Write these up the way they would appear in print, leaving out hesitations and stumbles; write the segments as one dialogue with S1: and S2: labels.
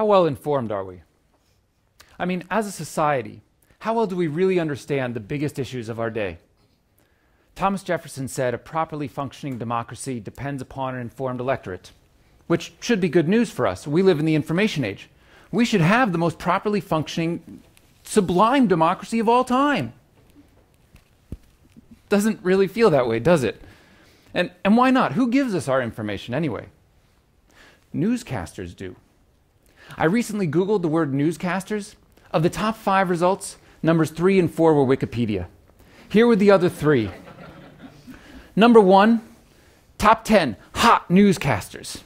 S1: How well informed are we? I mean, as a society, how well do we really understand the biggest issues of our day? Thomas Jefferson said a properly functioning democracy depends upon an informed electorate, which should be good news for us. We live in the information age. We should have the most properly functioning, sublime democracy of all time. Doesn't really feel that way, does it? And why not? Who gives us our information anyway? Newscasters do. I recently Googled the word newscasters. Of the top 5 results, numbers 3 and 4 were Wikipedia. Here were the other 3. Number 1, top 10 hot newscasters.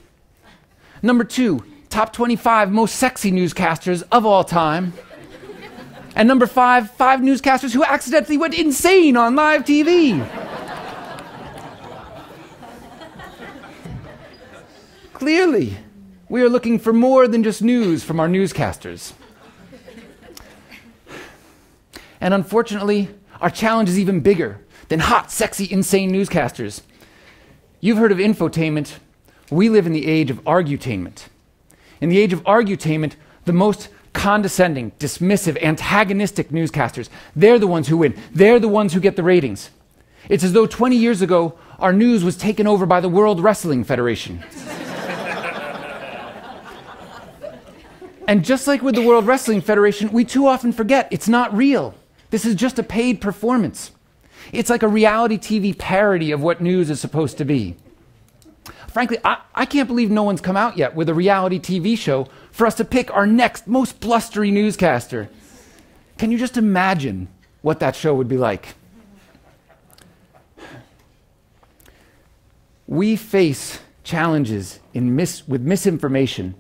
S1: Number 2, top 25 most sexy newscasters of all time. And number 5, 5 newscasters who accidentally went insane on live TV. Clearly, we are looking for more than just news from our newscasters. And unfortunately, our challenge is even bigger than hot, sexy, insane newscasters. You've heard of infotainment. We live in the age of arguetainment. In the age of arguetainment, the most condescending, dismissive, antagonistic newscasters, they're the ones who win. They're the ones who get the ratings. It's as though 20 years ago, our news was taken over by the World Wrestling Federation. And just like with the World Wrestling Federation, we too often forget it's not real. This is just a paid performance. It's like a reality TV parody of what news is supposed to be. Frankly, I can't believe no one's come out yet with a reality TV show for us to pick our next most blustery newscaster. Can you just imagine what that show would be like? We face challenges with misinformation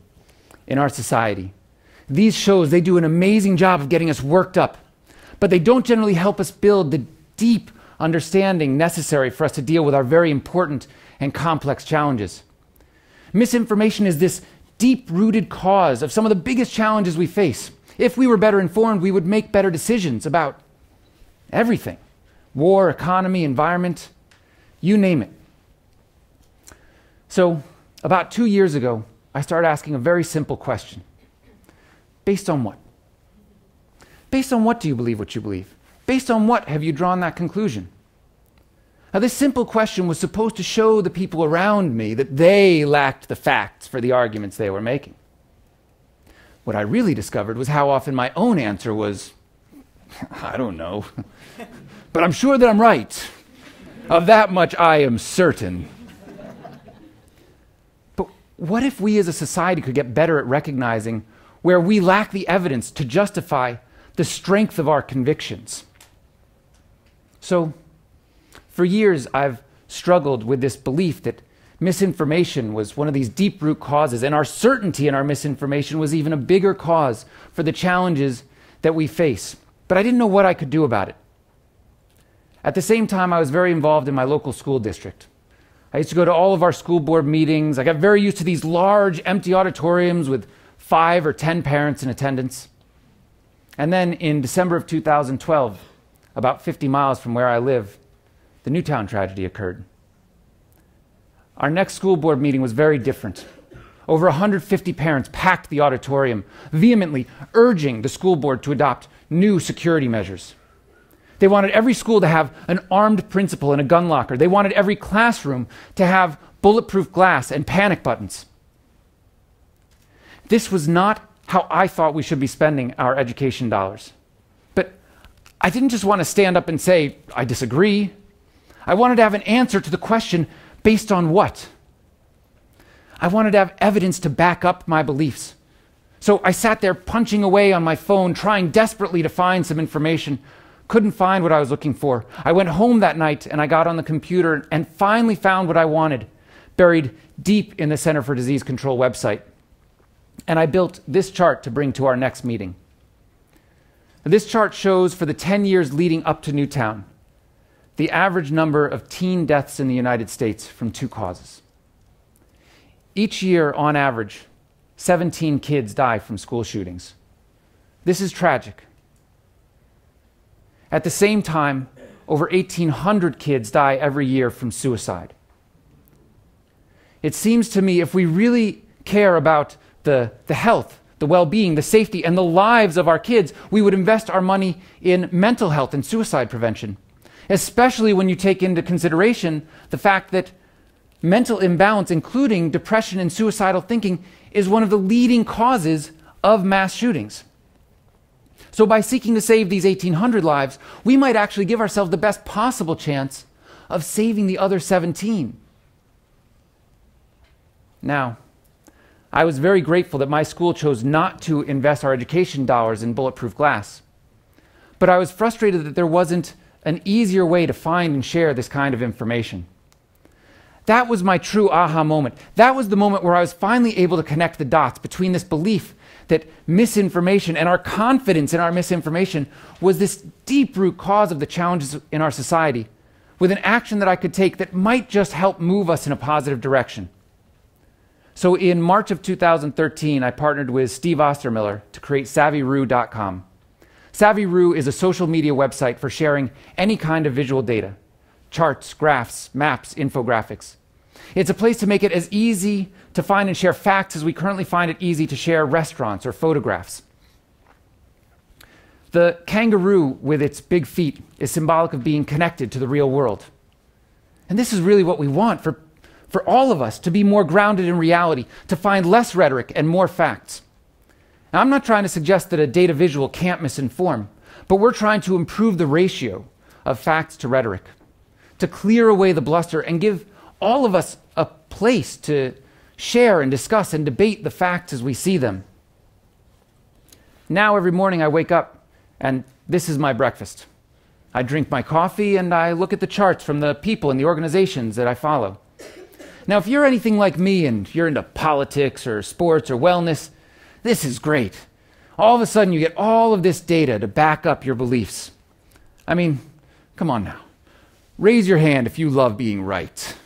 S1: in our society. These shows, they do an amazing job of getting us worked up, but they don't generally help us build the deep understanding necessary for us to deal with our very important and complex challenges. Misinformation is this deep-rooted cause of some of the biggest challenges we face. If we were better informed, we would make better decisions about everything. War, economy, environment, you name it. So, about 2 years ago, I started asking a very simple question. Based on what? Based on what do you believe what you believe? Based on what have you drawn that conclusion? Now, this simple question was supposed to show the people around me that they lacked the facts for the arguments they were making. What I really discovered was how often my own answer was, I don't know, but I'm sure that I'm right. Of that much I am certain. But what if we as a society could get better at recognizing where we lack the evidence to justify the strength of our convictions? So, for years, I've struggled with this belief that misinformation was one of these deep-root causes, and our certainty in our misinformation was even a bigger cause for the challenges that we face. But I didn't know what I could do about it. At the same time, I was very involved in my local school district. I used to go to all of our school board meetings. I got very used to these large, empty auditoriums with 5 or 10 parents in attendance. And then in December of 2012, about 50 miles from where I live, the Newtown tragedy occurred. Our next school board meeting was very different. Over 150 parents packed the auditorium, vehemently urging the school board to adopt new security measures. They wanted every school to have an armed principal and a gun locker. They wanted every classroom to have bulletproof glass and panic buttons. This was not how I thought we should be spending our education dollars. But I didn't just want to stand up and say, I disagree. I wanted to have an answer to the question, based on what? I wanted to have evidence to back up my beliefs. So I sat there punching away on my phone, trying desperately to find some information. Couldn't find what I was looking for. I went home that night and I got on the computer and finally found what I wanted, buried deep in the Center for Disease Control website. And I built this chart to bring to our next meeting. This chart shows for the 10 years leading up to Newtown, the average number of teen deaths in the United States from 2 causes. Each year, on average, 17 kids die from school shootings. This is tragic. At the same time, over 1,800 kids die every year from suicide. It seems to me if we really care about the health, the the well-being, the safety, and the lives of our kids, we would invest our money in mental health and suicide prevention, especially when you take into consideration the fact that mental imbalance, including depression and suicidal thinking, is one of the leading causes of mass shootings. So by seeking to save these 1,800 lives, we might actually give ourselves the best possible chance of saving the other 17. Now, I was very grateful that my school chose not to invest our education dollars in bulletproof glass. But I was frustrated that there wasn't an easier way to find and share this kind of information. That was my true aha moment. That was the moment where I was finally able to connect the dots between this belief that misinformation and our confidence in our misinformation was this deep root cause of the challenges in our society, with an action that I could take that might just help move us in a positive direction. So in March of 2013, I partnered with Steve Ostermiller to create SavvyRoo.com. SavvyRoo is a social media website for sharing any kind of visual data: charts, graphs, maps, infographics. It's a place to make it as easy to find and share facts as we currently find it easy to share restaurants or photographs. The kangaroo with its big feet is symbolic of being connected to the real world. And this is really what we want for all of us, to be more grounded in reality, to find less rhetoric and more facts. Now, I'm not trying to suggest that a data visual can't misinform, but we're trying to improve the ratio of facts to rhetoric, to clear away the bluster and give all of us a place to share and discuss and debate the facts as we see them. Now every morning I wake up and this is my breakfast. I drink my coffee and I look at the charts from the people and the organizations that I follow. Now if you're anything like me and you're into politics or sports or wellness, this is great. All of a sudden you get all of this data to back up your beliefs. I mean, come on now. Raise your hand if you love being right.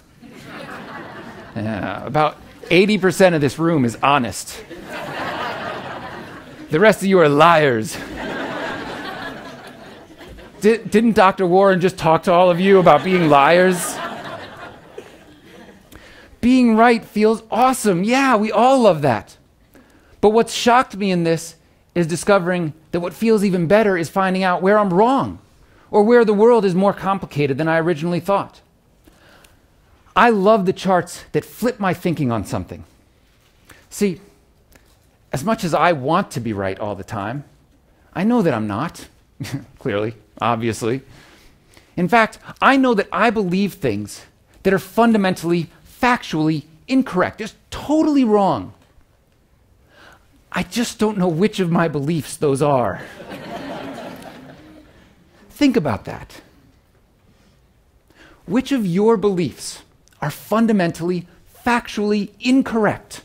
S1: About 80% of this room is honest. The rest of you are liars. Didn't Dr. Warren just talk to all of you about being liars? Being right feels awesome. Yeah, we all love that. But what shocked me in this is discovering that what feels even better is finding out where I'm wrong, or where the world is more complicated than I originally thought. I love the charts that flip my thinking on something. See, as much as I want to be right all the time, I know that I'm not. Clearly, obviously. In fact, I know that I believe things that are fundamentally, factually incorrect, just totally wrong. I just don't know which of my beliefs those are. Think about that. Which of your beliefs are fundamentally, factually incorrect?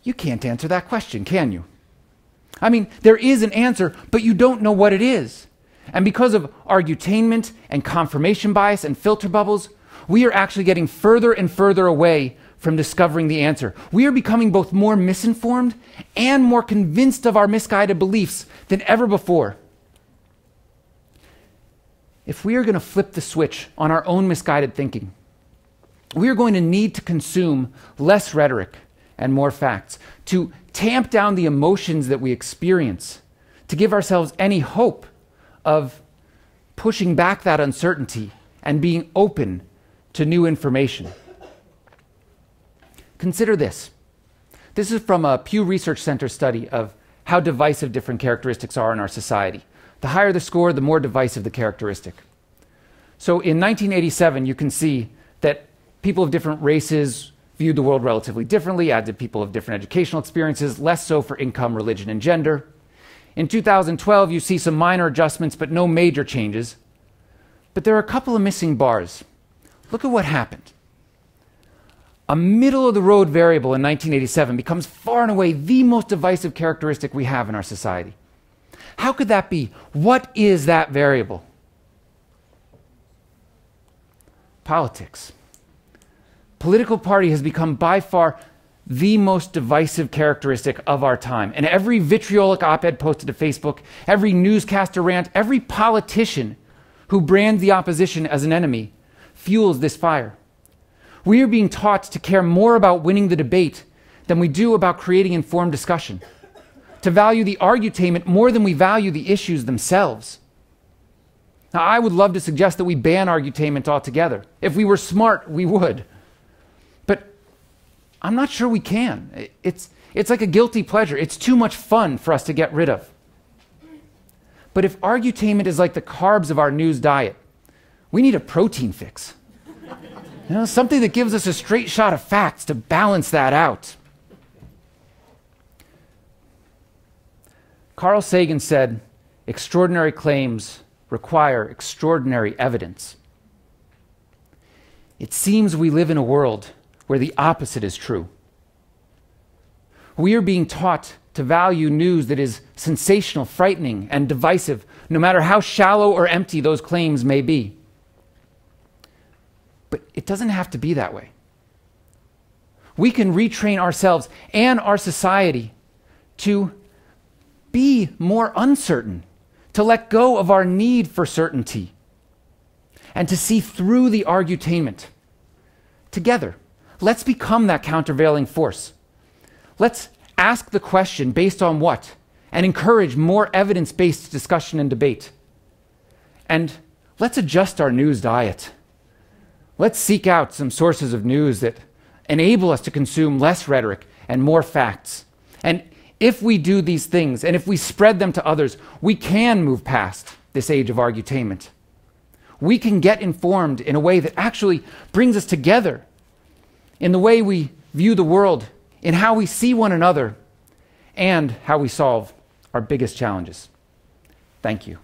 S1: You can't answer that question, can you? I mean, there is an answer, but you don't know what it is. And because of arguetainment and confirmation bias and filter bubbles, we are actually getting further and further away from discovering the answer. We are becoming both more misinformed and more convinced of our misguided beliefs than ever before. If we are going to flip the switch on our own misguided thinking, we are going to need to consume less rhetoric and more facts, to tamp down the emotions that we experience, to give ourselves any hope of pushing back that uncertainty and being open to new information. Consider this. This is from a Pew Research Center study of how divisive different characteristics are in our society. The higher the score, the more divisive the characteristic. So in 1987, you can see that people of different races viewed the world relatively differently, as did people of different educational experiences, less so for income, religion, and gender. In 2012, you see some minor adjustments, but no major changes. But there are a couple of missing bars. Look at what happened. A middle-of-the-road variable in 1987 becomes far and away the most divisive characteristic we have in our society. How could that be? What is that variable? Politics. Political party has become by far the most divisive characteristic of our time. And every vitriolic op-ed posted to Facebook, every newscaster rant, every politician who brands the opposition as an enemy fuels this fire. We are being taught to care more about winning the debate than we do about creating informed discussion, to value the argutainment more than we value the issues themselves. Now, I would love to suggest that we ban argutainment altogether. If we were smart, we would. But I'm not sure we can. It's like a guilty pleasure. It's too much fun for us to get rid of. But if argutainment is like the carbs of our news diet, we need a protein fix. Something that gives us a straight shot of facts to balance that out. Carl Sagan said, "Extraordinary claims require extraordinary evidence." It seems we live in a world where the opposite is true. We are being taught to value news that is sensational, frightening, and divisive, no matter how shallow or empty those claims may be. But it doesn't have to be that way. We can retrain ourselves and our society to be more uncertain, to let go of our need for certainty, and to see through the argutainment. Together, let's become that countervailing force. Let's ask the question based on what, and encourage more evidence-based discussion and debate. And let's adjust our news diet. Let's seek out some sources of news that enable us to consume less rhetoric and more facts. And if we do these things, and if we spread them to others, we can move past this age of argutainment. We can get informed in a way that actually brings us together in the way we view the world, in how we see one another, and how we solve our biggest challenges. Thank you.